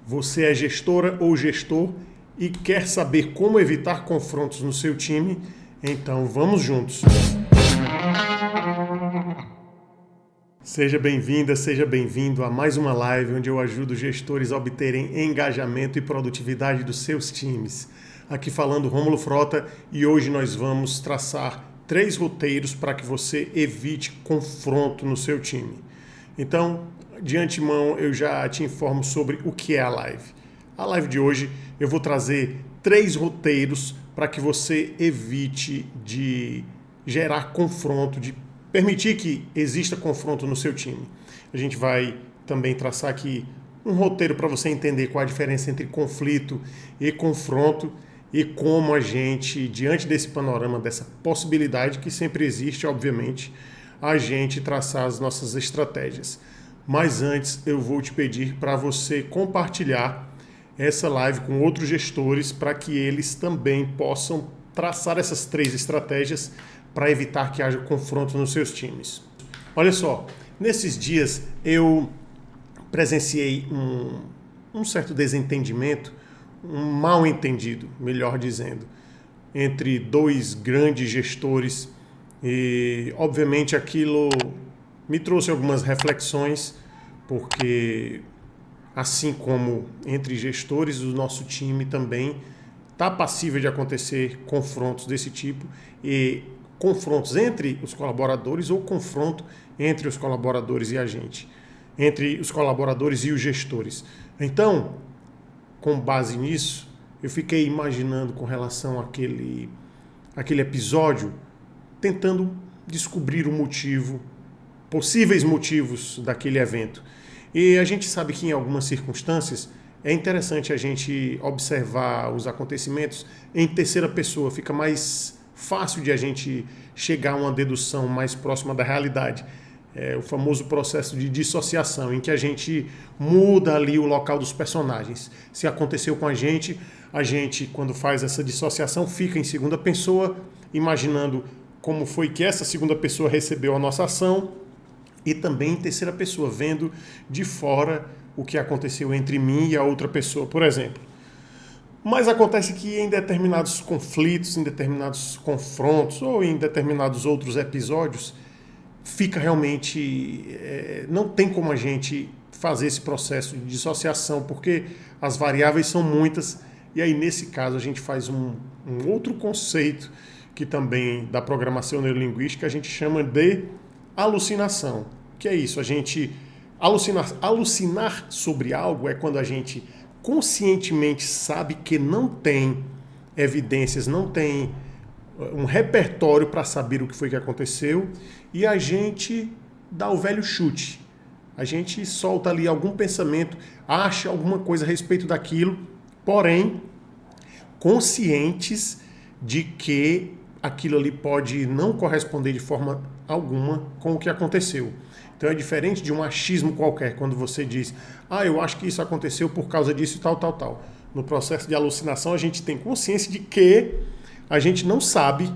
Você é gestora ou gestor e quer saber como evitar confrontos no seu time? Então vamos juntos! Seja bem-vinda, seja bem-vindo a mais uma live onde eu ajudo gestores a obterem engajamento e produtividade dos seus times. Aqui falando Rômulo Frota e hoje nós vamos traçar 3 roteiros para que você evite confronto no seu time. Então, de antemão, eu já te informo sobre o que é a live. A live de hoje eu vou trazer 3 roteiros para que você evite de gerar confronto, de permitir que exista confronto no seu time. A gente vai também traçar aqui um roteiro para você entender qual a diferença entre conflito e confronto e como a gente, diante desse panorama, dessa possibilidade que sempre existe, obviamente, a gente traçar as nossas estratégias. Mas antes eu vou te pedir para você compartilhar essa live com outros gestores para que eles também possam traçar essas 3 estratégias para evitar que haja confronto nos seus times. Olha só, nesses dias eu presenciei um certo desentendimento, um mal entendido, melhor dizendo, entre 2 grandes gestores e, obviamente, aquilo me trouxe algumas reflexões, porque, assim como entre gestores, o nosso time também está passível de acontecer confrontos desse tipo e confrontos entre os colaboradores ou confronto entre os colaboradores e a gente, entre os colaboradores e os gestores. Então, com base nisso, eu fiquei imaginando com relação àquele episódio, tentando descobrir o motivo, possíveis motivos daquele evento. E a gente sabe que em algumas circunstâncias é interessante a gente observar os acontecimentos em terceira pessoa, fica mais fácil de a gente chegar a uma dedução mais próxima da realidade. É o famoso processo de dissociação, em que a gente muda ali o local dos personagens. Se aconteceu com a gente, quando faz essa dissociação, fica em segunda pessoa, imaginando como foi que essa segunda pessoa recebeu a nossa ação, e também em terceira pessoa, vendo de fora o que aconteceu entre mim e a outra pessoa, por exemplo. Mas acontece que em determinados conflitos, em determinados confrontos ou em determinados outros episódios, fica realmente... não tem como a gente fazer esse processo de dissociação, porque as variáveis são muitas, e aí nesse caso a gente faz um outro conceito que também da programação neurolinguística a gente chama de alucinação. O que é isso? A gente alucinar sobre algo é quando a gente conscientemente sabe que não tem evidências, não tem um repertório para saber o que foi que aconteceu e a gente dá o velho chute. A gente solta ali algum pensamento, acha alguma coisa a respeito daquilo, porém conscientes de que aquilo ali pode não corresponder de forma alguma com o que aconteceu. Então é diferente de um achismo qualquer, quando você diz, eu acho que isso aconteceu por causa disso e tal, tal, tal. No processo de alucinação, a gente tem consciência de que a gente não sabe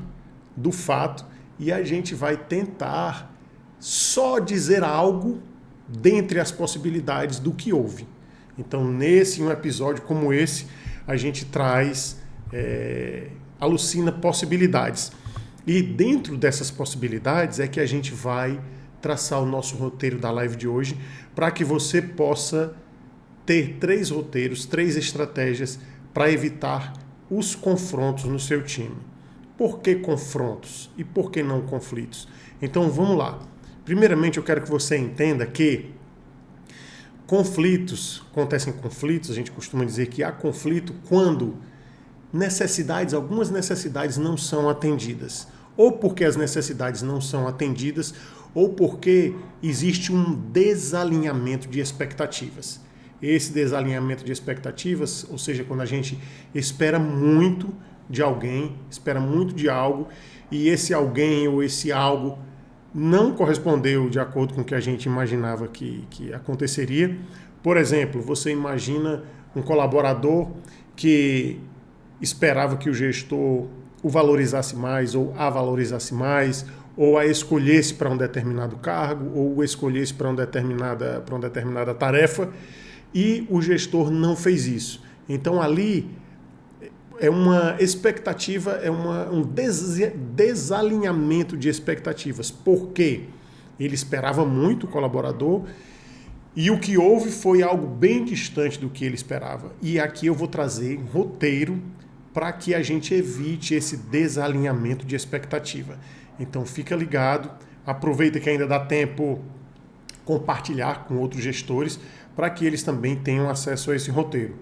do fato e a gente vai tentar só dizer algo dentre as possibilidades do que houve. Então, nesse um episódio como esse, a gente traz, alucina possibilidades. E dentro dessas possibilidades é que a gente vai traçar o nosso roteiro da live de hoje para que você possa ter 3 roteiros, 3 estratégias para evitar os confrontos no seu time. Por que confrontos e por que não conflitos? Então vamos lá. Primeiramente eu quero que você entenda que acontecem conflitos, a gente costuma dizer que há conflito quando algumas necessidades não são atendidas. Ou porque as necessidades não são atendidas, ou porque existe um desalinhamento de expectativas. Esse desalinhamento de expectativas, ou seja, quando a gente espera muito de alguém, espera muito de algo, e esse alguém ou esse algo não correspondeu de acordo com o que a gente imaginava que aconteceria. Por exemplo, você imagina um colaborador que esperava que o gestor o valorizasse mais ou a valorizasse mais, ou a escolhesse para um determinado cargo, ou o escolhesse para uma determinada tarefa, e o gestor não fez isso. Então ali é uma expectativa, um desalinhamento de expectativas. Por quê? Ele esperava muito o colaborador e o que houve foi algo bem distante do que ele esperava. E aqui eu vou trazer um roteiro para que a gente evite esse desalinhamento de expectativa. Então fica ligado, aproveita que ainda dá tempo compartilhar com outros gestores para que eles também tenham acesso a esse roteiro.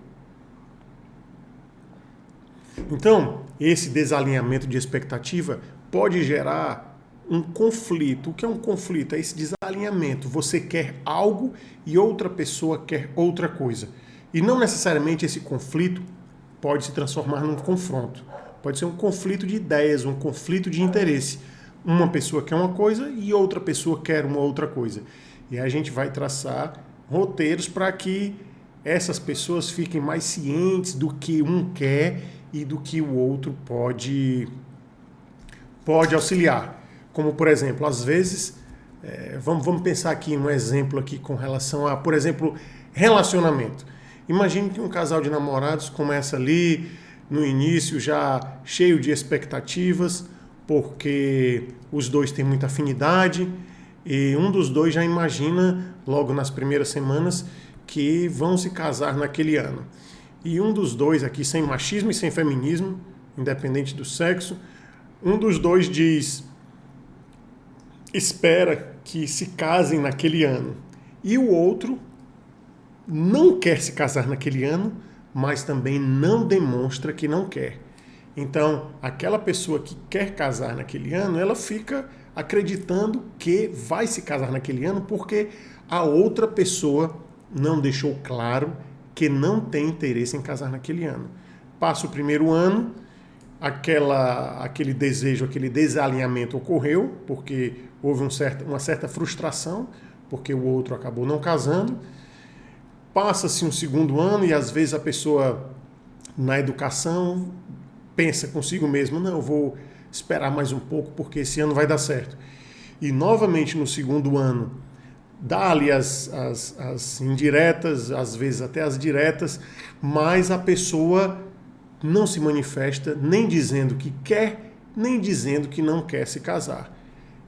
Então, esse desalinhamento de expectativa pode gerar um conflito. O que é um conflito? É esse desalinhamento. Você quer algo e outra pessoa quer outra coisa. E não necessariamente esse conflito pode se transformar num confronto. Pode ser um conflito de ideias, um conflito de interesse. Uma pessoa quer uma coisa e outra pessoa quer uma outra coisa. E aí a gente vai traçar roteiros para que essas pessoas fiquem mais cientes do que um quer e do que o outro pode auxiliar. Como, por exemplo, às vezes, vamos pensar aqui um exemplo aqui com relação a, por exemplo, relacionamento. Imagine que um casal de namorados começa ali no início já cheio de expectativas, porque os dois têm muita afinidade e um dos dois já imagina logo nas primeiras semanas que vão se casar naquele ano. E um dos dois aqui, sem machismo e sem feminismo, independente do sexo, um dos dois espera que se casem naquele ano. E o outro não quer se casar naquele ano, mas também não demonstra que não quer. Então, aquela pessoa que quer casar naquele ano, ela fica acreditando que vai se casar naquele ano porque a outra pessoa não deixou claro que não tem interesse em casar naquele ano. Passa o primeiro ano, aquele desejo, aquele desalinhamento ocorreu, porque houve uma certa frustração, porque o outro acabou não casando. Passa-se um segundo ano e às vezes a pessoa, na educação, pensa consigo mesmo, não, eu vou esperar mais um pouco porque esse ano vai dar certo. E novamente no segundo ano, dá-lhe as indiretas, às vezes até as diretas, mas a pessoa não se manifesta nem dizendo que quer, nem dizendo que não quer se casar.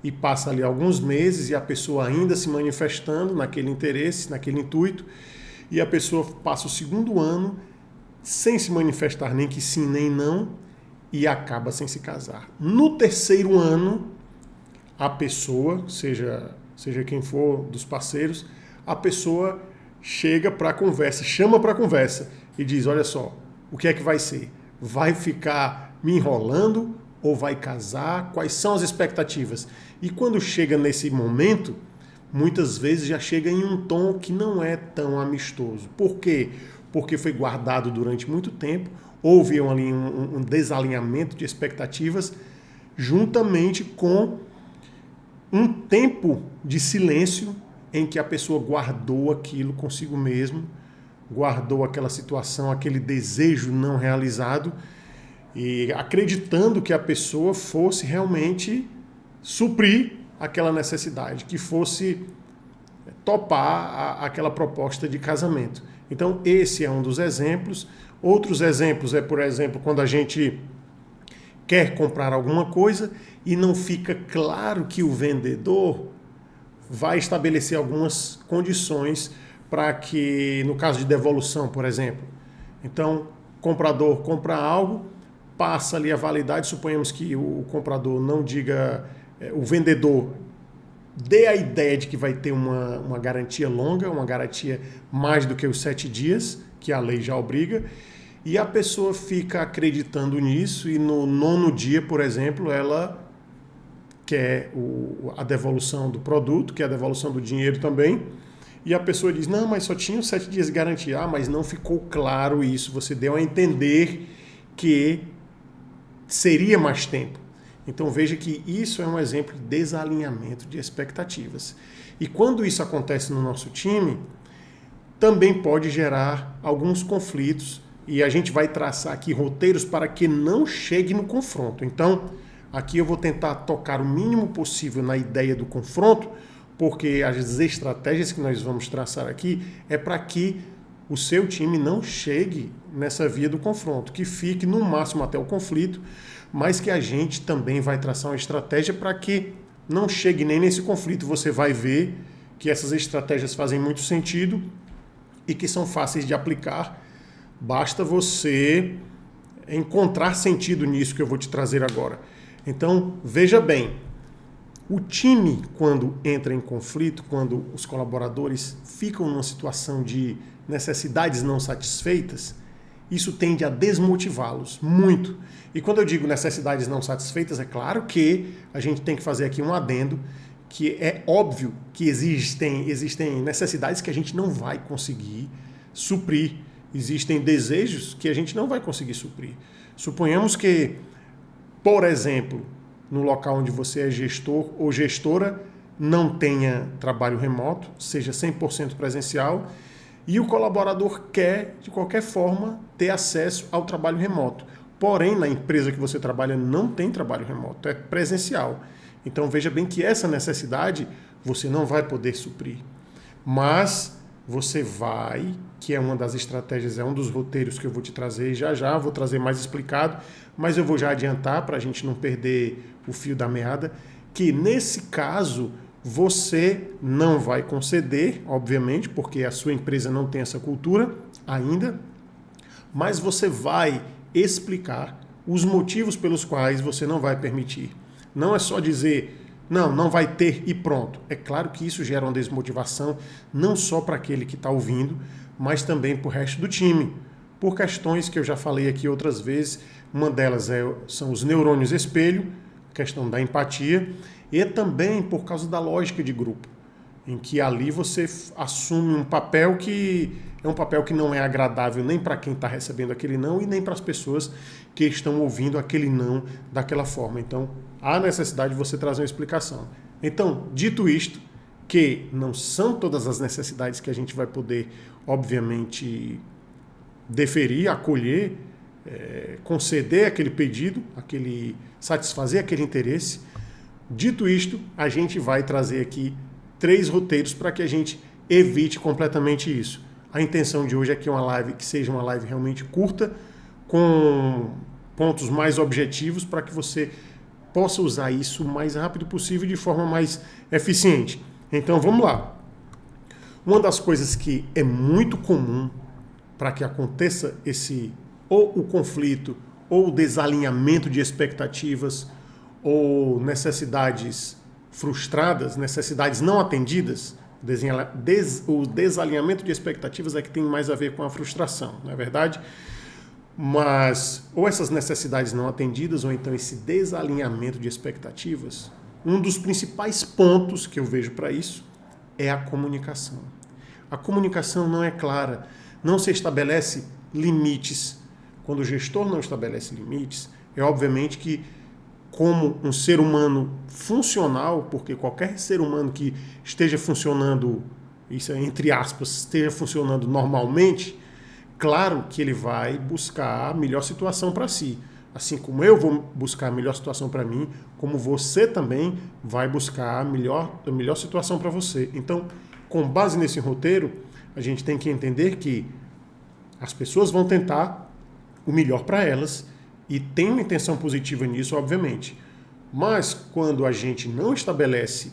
E passa ali alguns meses e a pessoa ainda se manifestando naquele interesse, naquele intuito, e a pessoa passa o segundo ano sem se manifestar nem que sim nem não e acaba sem se casar. No terceiro ano, a pessoa, seja quem for dos parceiros, a pessoa chega para a conversa, chama para a conversa e diz, olha só, o que é que vai ser? Vai ficar me enrolando ou vai casar? Quais são as expectativas? E quando chega nesse momento, muitas vezes já chega em um tom que não é tão amistoso. Por quê? Porque foi guardado durante muito tempo, houve ali um desalinhamento de expectativas, juntamente com um tempo de silêncio em que a pessoa guardou aquilo consigo mesmo, guardou aquela situação, aquele desejo não realizado, e acreditando que a pessoa fosse realmente suprir aquela necessidade, que fosse topar aquela proposta de casamento. Então, esse é um dos exemplos. Outros exemplos por exemplo, quando a gente quer comprar alguma coisa e não fica claro que o vendedor vai estabelecer algumas condições para que, no caso de devolução, por exemplo. Então, o comprador compra algo, passa ali a validade, suponhamos que o comprador não diga, o vendedor dê a ideia de que vai ter uma garantia longa, uma garantia mais do que os 7 dias, que a lei já obriga, e a pessoa fica acreditando nisso e no 9º dia, por exemplo, ela quer a devolução do produto, quer a devolução do dinheiro também, e a pessoa diz, não, mas só tinha 7 dias de garantia. Mas não ficou claro isso, você deu a entender que seria mais tempo. Então veja que isso é um exemplo de desalinhamento de expectativas. E quando isso acontece no nosso time, também pode gerar alguns conflitos e a gente vai traçar aqui roteiros para que não chegue no confronto. Então, aqui eu vou tentar tocar o mínimo possível na ideia do confronto, porque as estratégias que nós vamos traçar aqui é para que o seu time não chegue nessa via do confronto, que fique no máximo até o conflito, mas que a gente também vai traçar uma estratégia para que não chegue nem nesse conflito. Você vai ver que essas estratégias fazem muito sentido e que são fáceis de aplicar. Basta você encontrar sentido nisso que eu vou te trazer agora. Então, veja bem, o time, quando entra em conflito, quando os colaboradores ficam numa situação de necessidades não satisfeitas, isso tende a desmotivá-los muito. E quando eu digo necessidades não satisfeitas, é claro que a gente tem que fazer aqui um adendo, que é óbvio que existem necessidades que a gente não vai conseguir suprir. Existem desejos que a gente não vai conseguir suprir. Suponhamos que, por exemplo, no local onde você é gestor ou gestora, não tenha trabalho remoto, seja 100% presencial, e o colaborador quer, de qualquer forma, ter acesso ao trabalho remoto. Porém, na empresa que você trabalha não tem trabalho remoto, é presencial. Então veja bem que essa necessidade você não vai poder suprir. Mas você vai, que é uma das estratégias, é um dos roteiros que eu vou te trazer já, vou trazer mais explicado, mas eu vou já adiantar para a gente não perder o fio da meada, que nesse caso você não vai conceder, obviamente, porque a sua empresa não tem essa cultura ainda, mas você vai explicar os motivos pelos quais você não vai permitir. Não é só dizer, não vai ter e pronto. É claro que isso gera uma desmotivação, não só para aquele que está ouvindo, mas também para o resto do time. Por questões que eu já falei aqui outras vezes, uma delas são os neurônios espelho, questão da empatia, e também por causa da lógica de grupo, em que ali você assume um papel que é um papel que não é agradável nem para quem está recebendo aquele não e nem para as pessoas que estão ouvindo aquele não daquela forma. Então, há necessidade de você trazer uma explicação. Então, dito isto, que não são todas as necessidades que a gente vai poder, obviamente, deferir, acolher, conceder aquele pedido, satisfazer aquele interesse. Dito isto, a gente vai trazer aqui 3 roteiros para que a gente evite completamente isso. A intenção de hoje é que seja uma live realmente curta, com pontos mais objetivos, para que você possa usar isso o mais rápido possível de forma mais eficiente. Então vamos lá. Uma das coisas que é muito comum para que aconteça ou o conflito, ou o desalinhamento de expectativas, ou necessidades frustradas, necessidades não atendidas, o desalinhamento de expectativas é que tem mais a ver com a frustração, não é verdade? Mas, ou essas necessidades não atendidas, ou então esse desalinhamento de expectativas, um dos principais pontos que eu vejo para isso é a comunicação. A comunicação não é clara, não se estabelece limites. Quando o gestor não estabelece limites, é obviamente que, como um ser humano funcional, porque qualquer ser humano que esteja funcionando, isso é entre aspas, esteja funcionando normalmente, claro que ele vai buscar a melhor situação para si. Assim como eu vou buscar a melhor situação para mim, como você também vai buscar a melhor situação para você. Então, com base nesse roteiro, a gente tem que entender que as pessoas vão tentar o melhor para elas, e tem uma intenção positiva nisso, obviamente. Mas quando a gente não estabelece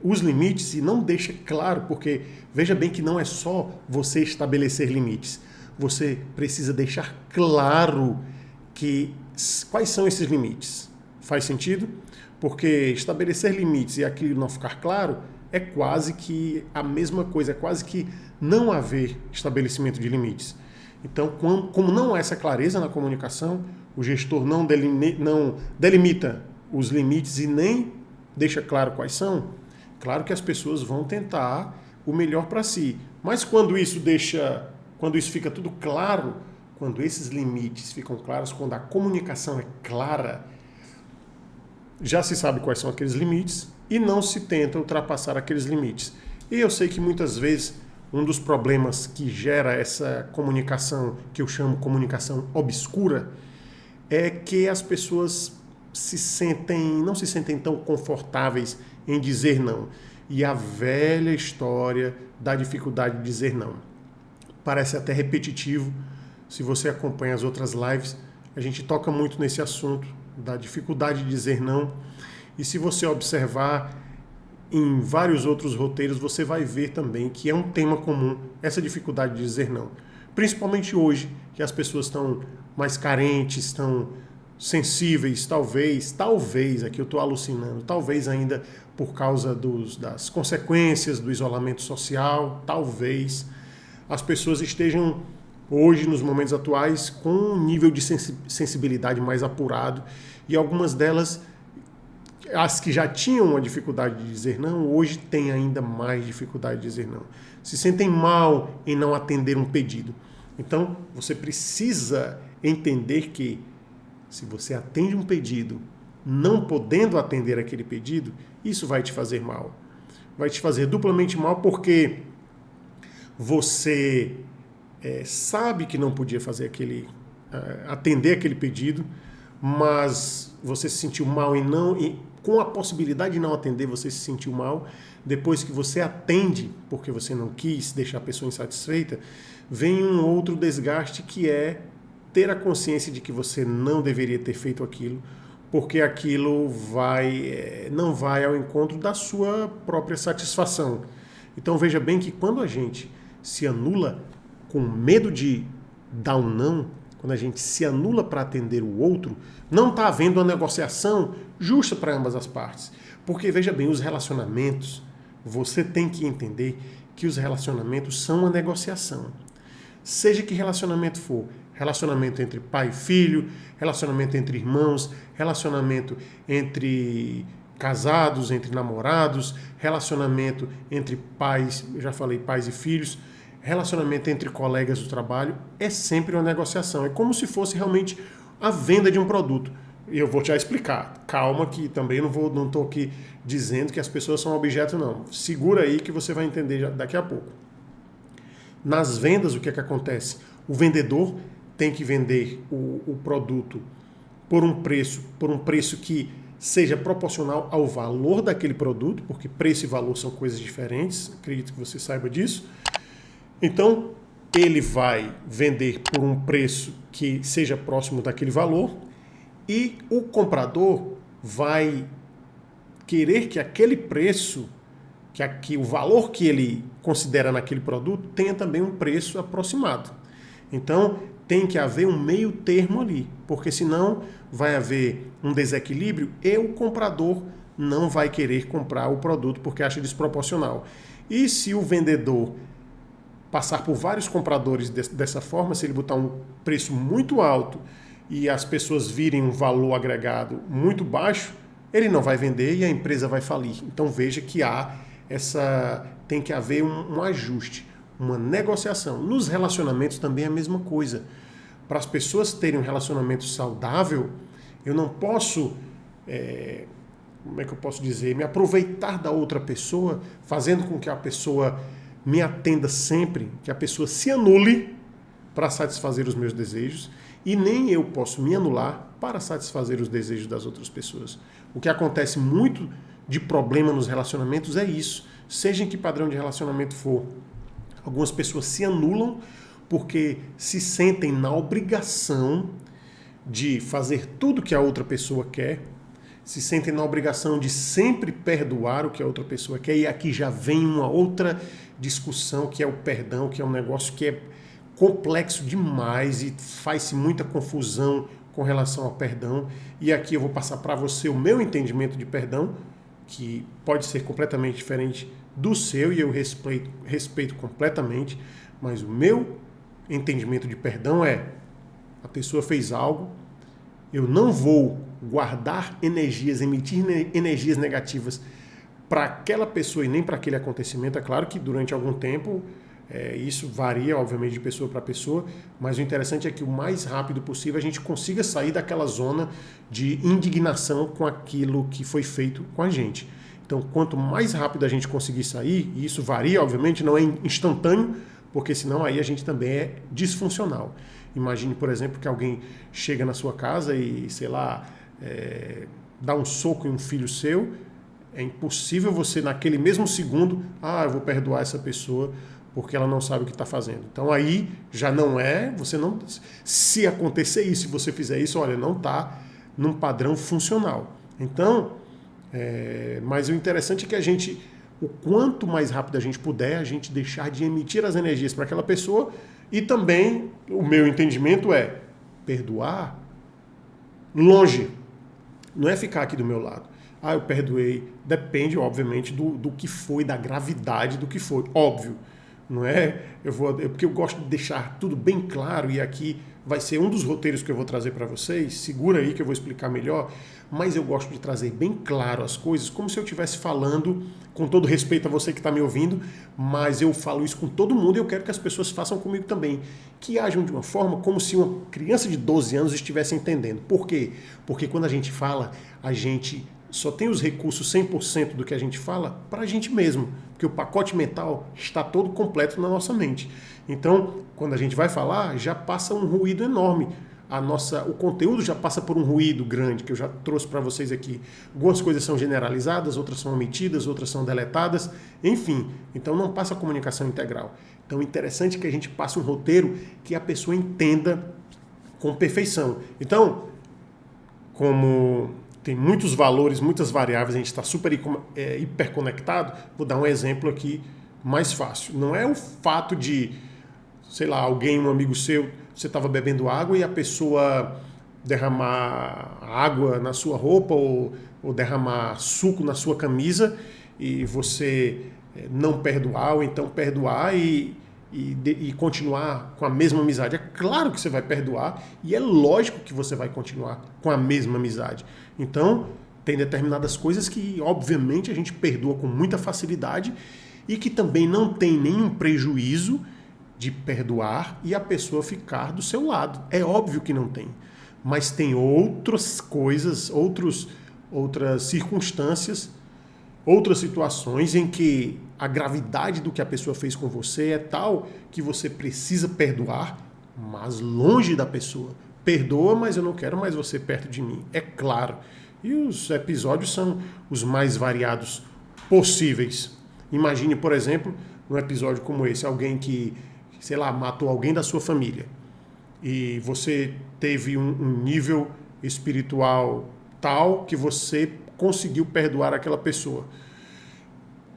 os limites e não deixa claro, porque veja bem que não é só você estabelecer limites. Você precisa deixar claro quais são esses limites. Faz sentido? Porque estabelecer limites e aquilo não ficar claro é quase que a mesma coisa, é quase que não haver estabelecimento de limites. Então, como não há essa clareza na comunicação, o gestor não delimita os limites e nem deixa claro quais são, claro que as pessoas vão tentar o melhor para si. Mas quando isso fica tudo claro, quando esses limites ficam claros, quando a comunicação é clara, já se sabe quais são aqueles limites e não se tenta ultrapassar aqueles limites. E eu sei que muitas vezes um dos problemas que gera essa comunicação, que eu chamo comunicação obscura, é que as pessoas não se sentem tão confortáveis em dizer não. E a velha história da dificuldade de dizer não. parece até repetitivo. Se você acompanha as outras lives, a gente toca muito nesse assunto da dificuldade de dizer não. E se você observar em vários outros roteiros, você vai ver também que é um tema comum, essa dificuldade de dizer não. Principalmente hoje, que as pessoas estão mais carentes, estão sensíveis, talvez, aqui eu estou alucinando, talvez ainda por causa das consequências do isolamento social, talvez as pessoas estejam hoje, nos momentos atuais, com um nível de sensibilidade mais apurado, e algumas delas, as que já tinham uma dificuldade de dizer não, hoje têm ainda mais dificuldade de dizer não. Se sentem mal em não atender um pedido. Então, você precisa entender que se você atende um pedido, não podendo atender aquele pedido, isso vai te fazer mal. Vai te fazer duplamente mal porque você sabe que não podia fazer atender aquele pedido, mas você se sentiu mal e com a possibilidade de não atender, você se sentiu mal. Depois que você atende, porque você não quis deixar a pessoa insatisfeita, vem um outro desgaste que é ter a consciência de que você não deveria ter feito aquilo, porque aquilo não vai ao encontro da sua própria satisfação. Então veja bem que quando a gente se anula com medo de dar um não, quando a gente se anula para atender o outro, não está havendo uma negociação justa para ambas as partes. Porque veja bem, os relacionamentos, você tem que entender que os relacionamentos são uma negociação. Seja que relacionamento for, relacionamento entre pai e filho, relacionamento entre irmãos, relacionamento entre casados, entre namorados, relacionamento entre pais, eu já falei pais e filhos, relacionamento entre colegas do trabalho, é sempre uma negociação. É como se fosse realmente a venda de um produto. E eu vou te explicar. Calma que também não estou aqui dizendo que as pessoas são objeto, não. Segura aí que você vai entender daqui a pouco. Nas vendas, o que é que acontece? O vendedor tem que vender o produto por um preço que seja proporcional ao valor daquele produto, porque preço e valor são coisas diferentes, acredito que você saiba disso. Então, ele vai vender por um preço que seja próximo daquele valor e o comprador vai querer que aquele preço, que o valor que ele considera naquele produto tenha também um preço aproximado. Então, tem que haver um meio termo ali, porque senão vai haver um desequilíbrio e o comprador não vai querer comprar o produto porque acha desproporcional. E se o vendedor passar por vários compradores dessa forma, se ele botar um preço muito alto e as pessoas virem um valor agregado muito baixo, ele não vai vender e a empresa vai falir. Então veja que tem que haver um ajuste, uma negociação. Nos relacionamentos também é a mesma coisa. Para as pessoas terem um relacionamento saudável, eu não posso, como é que eu posso dizer, me aproveitar da outra pessoa, fazendo com que a pessoa me atenda sempre, que a pessoa se anule para satisfazer os meus desejos, e nem eu posso me anular para satisfazer os desejos das outras pessoas. O que acontece muito de problema nos relacionamentos é isso, seja em que padrão de relacionamento for. Algumas pessoas se anulam porque se sentem na obrigação de fazer tudo que a outra pessoa quer, se sentem na obrigação de sempre perdoar o que a outra pessoa quer, e aqui já vem uma outra discussão, que é o perdão, que é um negócio que é complexo demais e faz-se muita confusão com relação ao perdão. E aqui eu vou passar para você o meu entendimento de perdão, que pode ser completamente diferente do seu, e eu respeito completamente, mas o meu entendimento de perdão é: a pessoa fez algo, eu não vou guardar energias, emitir energias negativas para aquela pessoa e nem para aquele acontecimento. É claro que durante algum tempo isso varia, obviamente, de pessoa para pessoa, mas o interessante é que o mais rápido possível a gente consiga sair daquela zona de indignação com aquilo que foi feito com a gente. Então, quanto mais rápido a gente conseguir sair, e isso varia, obviamente, não é instantâneo, porque senão aí a gente também é disfuncional. Imagine, por exemplo, que alguém chega na sua casa e, sei lá, dá um soco em um filho seu. É impossível você, naquele mesmo segundo, eu vou perdoar essa pessoa porque ela não sabe o que está fazendo. Então aí já não é, você não, se acontecer isso, se você fizer isso, olha, não está num padrão funcional. Então, mas o interessante é que a gente, o quanto mais rápido a gente puder, a gente deixar de emitir as energias para aquela pessoa, e também o meu entendimento é perdoar longe, não é ficar aqui do meu lado. Eu perdoei. Depende, obviamente, do que foi, da gravidade do que foi. Óbvio. Não é? Porque eu gosto de deixar tudo bem claro, e aqui vai ser um dos roteiros que eu vou trazer para vocês. Segura aí que eu vou explicar melhor. Mas eu gosto de trazer bem claro as coisas, como se eu estivesse falando, com todo respeito a você que está me ouvindo, mas eu falo isso com todo mundo e eu quero que as pessoas façam comigo também. Que ajam de uma forma como se uma criança de 12 anos estivesse entendendo. Por quê? Porque quando a gente fala, a gente só tem os recursos 100% do que a gente fala para a gente mesmo, porque o pacote mental está todo completo na nossa mente. Então, quando a gente vai falar, já passa um ruído enorme. O conteúdo já passa por um ruído grande, que eu já trouxe para vocês aqui. Algumas coisas são generalizadas, outras são omitidas, outras são deletadas, enfim. Então não passa a comunicação integral. Então é interessante que a gente passe um roteiro que a pessoa entenda com perfeição. Então, como tem muitos valores, muitas variáveis, a gente está super hiperconectado, vou dar um exemplo aqui mais fácil. Não é o fato de, sei lá, um amigo seu, você estava bebendo água e a pessoa derramar água na sua roupa ou derramar suco na sua camisa e você não perdoar, ou então perdoar e continuar com a mesma amizade. É claro que você vai perdoar e é lógico que você vai continuar com a mesma amizade. Então, tem determinadas coisas que, obviamente, a gente perdoa com muita facilidade e que também não tem nenhum prejuízo de perdoar e a pessoa ficar do seu lado. É óbvio que não tem. Mas tem outras coisas, outras circunstâncias, outras situações em que a gravidade do que a pessoa fez com você é tal que você precisa perdoar, mas longe da pessoa. Perdoa, mas eu não quero mais você perto de mim. É claro. E os episódios são os mais variados possíveis. Imagine, por exemplo, num episódio como esse, alguém que, sei lá, matou alguém da sua família. E você teve um nível espiritual tal que você conseguiu perdoar aquela pessoa.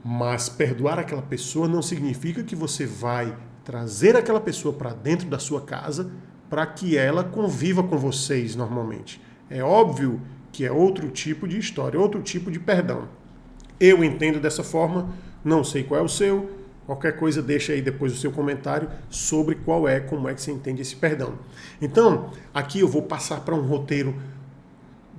Mas perdoar aquela pessoa não significa que você vai trazer aquela pessoa para dentro da sua casa para que ela conviva com vocês normalmente. É óbvio que é outro tipo de história, outro tipo de perdão. Eu entendo dessa forma, não sei qual é o seu. Qualquer coisa deixa aí depois o seu comentário sobre como é que você entende esse perdão. Então, aqui eu vou passar para um roteiro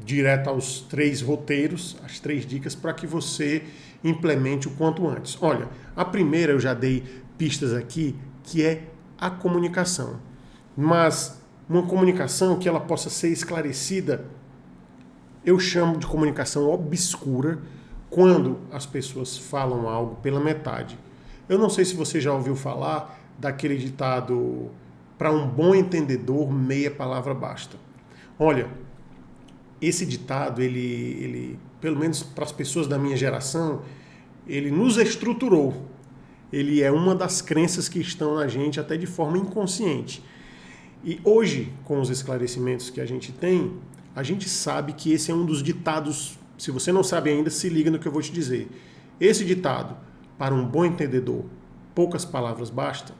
direto aos 3 roteiros, as 3 dicas para que você implemente o quanto antes. Olha, a primeira eu já dei pistas aqui, que é a comunicação. Mas uma comunicação que ela possa ser esclarecida, eu chamo de comunicação obscura, quando as pessoas falam algo pela metade. Eu não sei se você já ouviu falar daquele ditado: para um bom entendedor, meia palavra basta. Olha, esse ditado, ele pelo menos para as pessoas da minha geração, ele nos estruturou. Ele é uma das crenças que estão na gente até de forma inconsciente. E hoje, com os esclarecimentos que a gente tem, a gente sabe que esse é um dos ditados. Se você não sabe ainda, se liga no que eu vou te dizer. Esse ditado: para um bom entendedor, poucas palavras basta,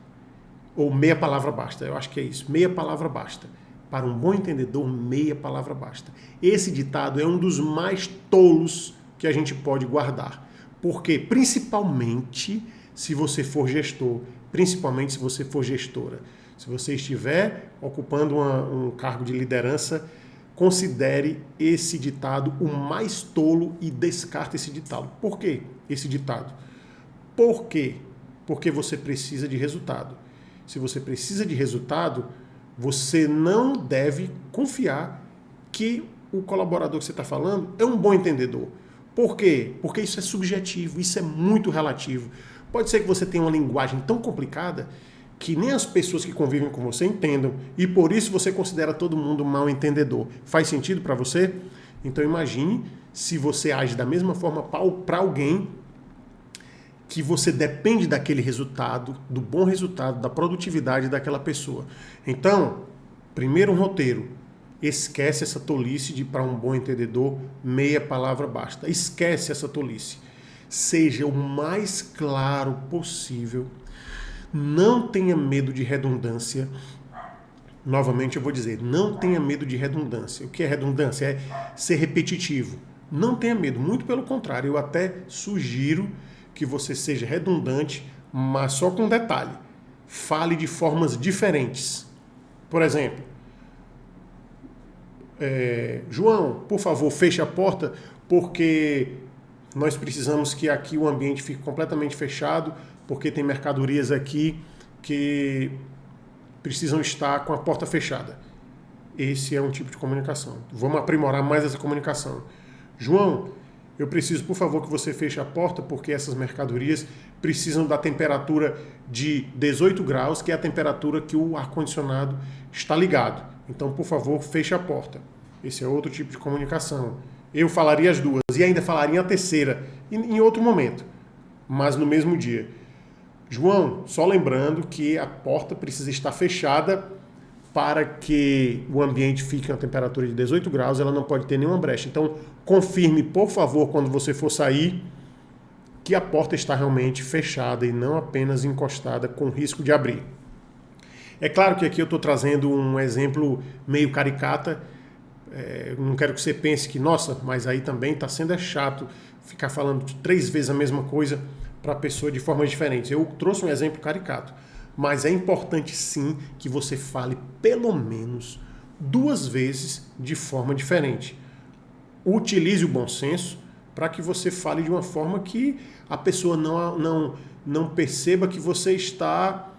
ou meia palavra basta, eu acho que é isso, meia palavra basta. Para um bom entendedor, meia palavra basta. Esse ditado é um dos mais tolos que a gente pode guardar. Porque, principalmente, se você for gestor, principalmente se você for gestora, se você estiver ocupando um cargo de liderança, considere esse ditado o mais tolo e descarte esse ditado. Por quê esse ditado? Por quê? Porque você precisa de resultado. Se você precisa de resultado, você não deve confiar que o colaborador que você está falando é um bom entendedor. Por quê? Porque isso é subjetivo, isso é muito relativo. Pode ser que você tenha uma linguagem tão complicada que nem as pessoas que convivem com você entendam, e por isso você considera todo mundo um mal entendedor. Faz sentido para você? Então imagine se você age da mesma forma para alguém que você depende daquele resultado, do bom resultado, da produtividade daquela pessoa. Então, primeiro um roteiro. Esquece essa tolice de, para um bom entendedor, meia palavra basta. Esquece essa tolice. Seja o mais claro possível. Não tenha medo de redundância. Novamente eu vou dizer, não tenha medo de redundância. O que é redundância? É ser repetitivo. Não tenha medo, muito pelo contrário. Eu até sugiro que você seja redundante, mas só com um detalhe. Fale de formas diferentes. Por exemplo, João, por favor, feche a porta, porque nós precisamos que aqui o ambiente fique completamente fechado, porque tem mercadorias aqui que precisam estar com a porta fechada. Esse é um tipo de comunicação. Vamos aprimorar mais essa comunicação. João, eu preciso, por favor, que você feche a porta, porque essas mercadorias precisam da temperatura de 18 graus, que é a temperatura que o ar-condicionado está ligado. Então, por favor, feche a porta. Esse é outro tipo de comunicação. Eu falaria as duas e ainda falaria a terceira em outro momento, mas no mesmo dia. João, só lembrando que a porta precisa estar fechada para que o ambiente fique na temperatura de 18 graus, ela não pode ter nenhuma brecha. Então, confirme, por favor, quando você for sair, que a porta está realmente fechada e não apenas encostada com risco de abrir. É claro que aqui eu estou trazendo um exemplo meio caricata. Não quero que você pense que, nossa, mas aí também está sendo chato ficar falando 3 vezes a mesma coisa para a pessoa de formas diferentes. Eu trouxe um exemplo caricato, mas é importante sim que você fale pelo menos 2 vezes de forma diferente. Utilize o bom senso para que você fale de uma forma que a pessoa não perceba que você está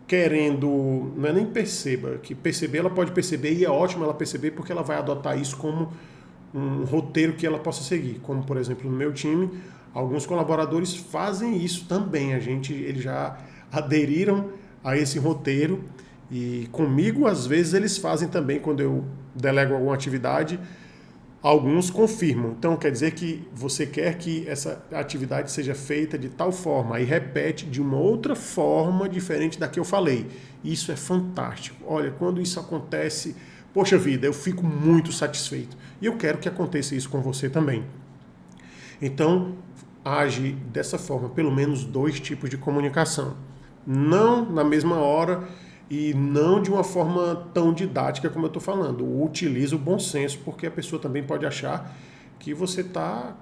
querendo, não é nem perceba, que perceber ela pode perceber e é ótimo ela perceber porque ela vai adotar isso como um roteiro que ela possa seguir. Como, por exemplo, no meu time, alguns colaboradores fazem isso também. Eles já aderiram a esse roteiro e comigo, às vezes, eles fazem também quando eu delego alguma atividade. Alguns confirmam. Então, quer dizer que você quer que essa atividade seja feita de tal forma, aí repete de uma outra forma diferente da que eu falei. Isso é fantástico. Olha, quando isso acontece, poxa vida, eu fico muito satisfeito. E eu quero que aconteça isso com você também. Então, age dessa forma, pelo menos 2 tipos de comunicação. Não na mesma hora e não de uma forma tão didática como eu estou falando. Utilize o bom senso, porque a pessoa também pode achar que você está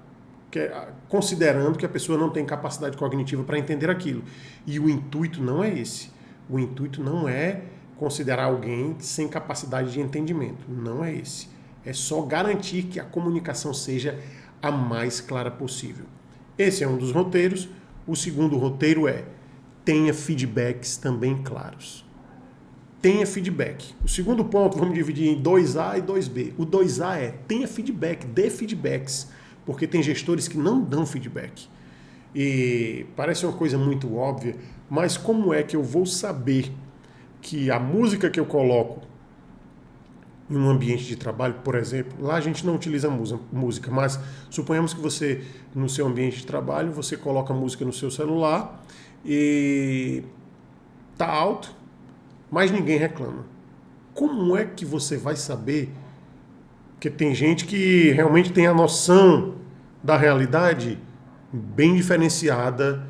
considerando que a pessoa não tem capacidade cognitiva para entender aquilo. E o intuito não é esse. O intuito não é considerar alguém sem capacidade de entendimento. Não é esse. É só garantir que a comunicação seja a mais clara possível. Esse é um dos roteiros. O segundo roteiro é: tenha feedbacks também claros. Tenha feedback. O segundo ponto, vamos dividir em 2A e 2B. O 2A é: tenha feedback, dê feedbacks, porque tem gestores que não dão feedback. E parece uma coisa muito óbvia, mas como é que eu vou saber que a música que eu coloco em um ambiente de trabalho, por exemplo, lá a gente não utiliza música, mas suponhamos que você, no seu ambiente de trabalho, você coloca música no seu celular e tá alto, mas ninguém reclama. Como é que você vai saber? Porque tem gente que realmente tem a noção da realidade bem diferenciada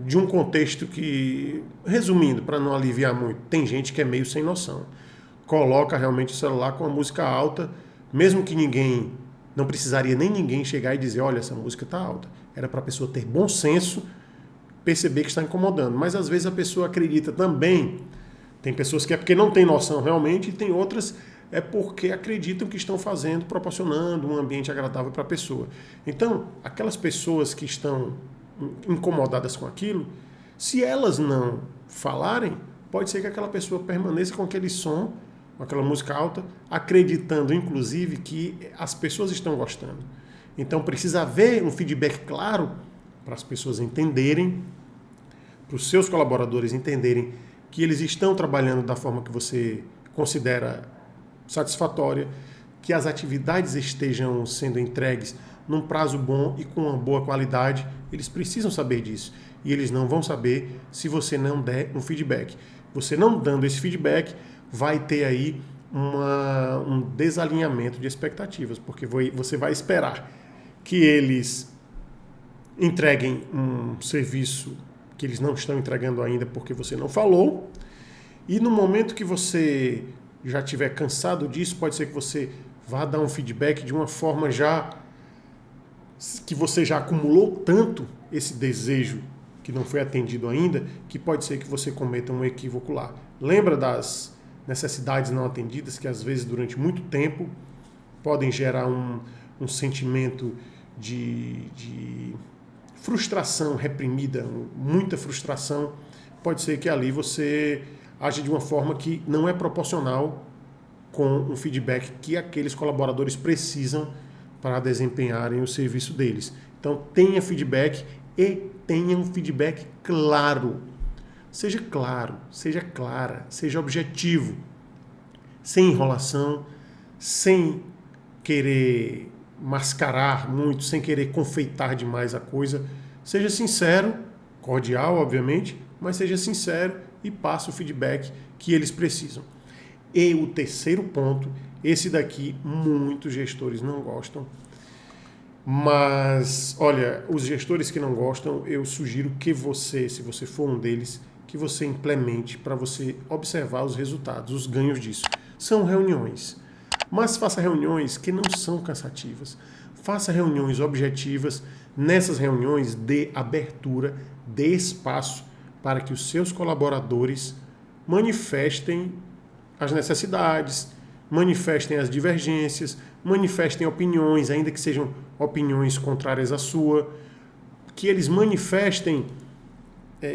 de um contexto que, resumindo, para não aliviar muito, tem gente que é meio sem noção. Coloca realmente o celular com a música alta, mesmo que não precisaria nem ninguém chegar e dizer, olha, essa música está alta. Era para a pessoa ter bom senso, perceber que está incomodando. Mas às vezes a pessoa acredita também. Tem pessoas que é porque não tem noção realmente, e tem outras é porque acreditam que estão fazendo, proporcionando um ambiente agradável para a pessoa. Então, aquelas pessoas que estão incomodadas com aquilo, se elas não falarem, pode ser que aquela pessoa permaneça com aquele som, com aquela música alta, acreditando, inclusive, que as pessoas estão gostando. Então, precisa haver um feedback claro para as pessoas entenderem, para os seus colaboradores entenderem que eles estão trabalhando da forma que você considera satisfatória, que as atividades estejam sendo entregues num prazo bom e com uma boa qualidade. Eles precisam saber disso. E eles não vão saber se você não der um feedback. Você não dando esse feedback, vai ter aí um desalinhamento de expectativas, porque você vai esperar que eles entreguem um serviço que eles não estão entregando ainda porque você não falou, e no momento que você já estiver cansado disso, pode ser que você vá dar um feedback de uma forma que você já acumulou tanto esse desejo que não foi atendido ainda, que pode ser que você cometa um equívoco lá. Lembra das necessidades não atendidas, que às vezes durante muito tempo podem gerar um sentimento de frustração reprimida, muita frustração. Pode ser que ali você age de uma forma que não é proporcional com um feedback que aqueles colaboradores precisam para desempenharem o serviço deles. Então tenha feedback e tenha um feedback claro. Seja claro, seja clara, seja objetivo, sem enrolação, sem querer mascarar muito, sem querer confeitar demais a coisa. Seja sincero, cordial, obviamente, mas seja sincero e passe o feedback que eles precisam. E o terceiro ponto, esse daqui muitos gestores não gostam, mas, olha, os gestores que não gostam, eu sugiro que você, se você for um deles, que você implemente para você observar os resultados, os ganhos disso. São reuniões, mas faça reuniões que não são cansativas. Faça reuniões objetivas. Nessas reuniões, dê abertura, dê espaço para que os seus colaboradores manifestem as necessidades, manifestem as divergências, manifestem opiniões, ainda que sejam opiniões contrárias à sua, que eles manifestem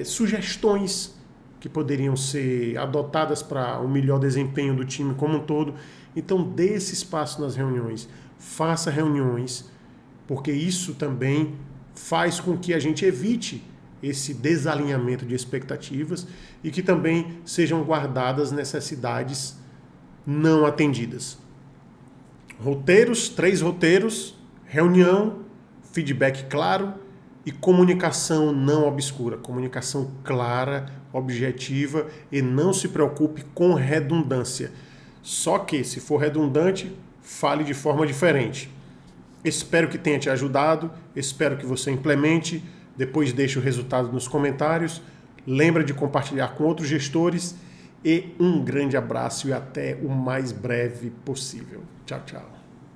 sugestões que poderiam ser adotadas para o melhor desempenho do time como um todo. Então, dê esse espaço nas reuniões, faça reuniões, porque isso também faz com que a gente evite esse desalinhamento de expectativas e que também sejam guardadas necessidades não atendidas. Roteiros, 3 roteiros, reunião, feedback claro e comunicação não obscura. Comunicação clara, objetiva e não se preocupe com redundância. Só que, se for redundante, fale de forma diferente. Espero que tenha te ajudado, espero que você implemente, depois deixe o resultado nos comentários. Lembra de compartilhar com outros gestores e um grande abraço e até o mais breve possível. Tchau, tchau.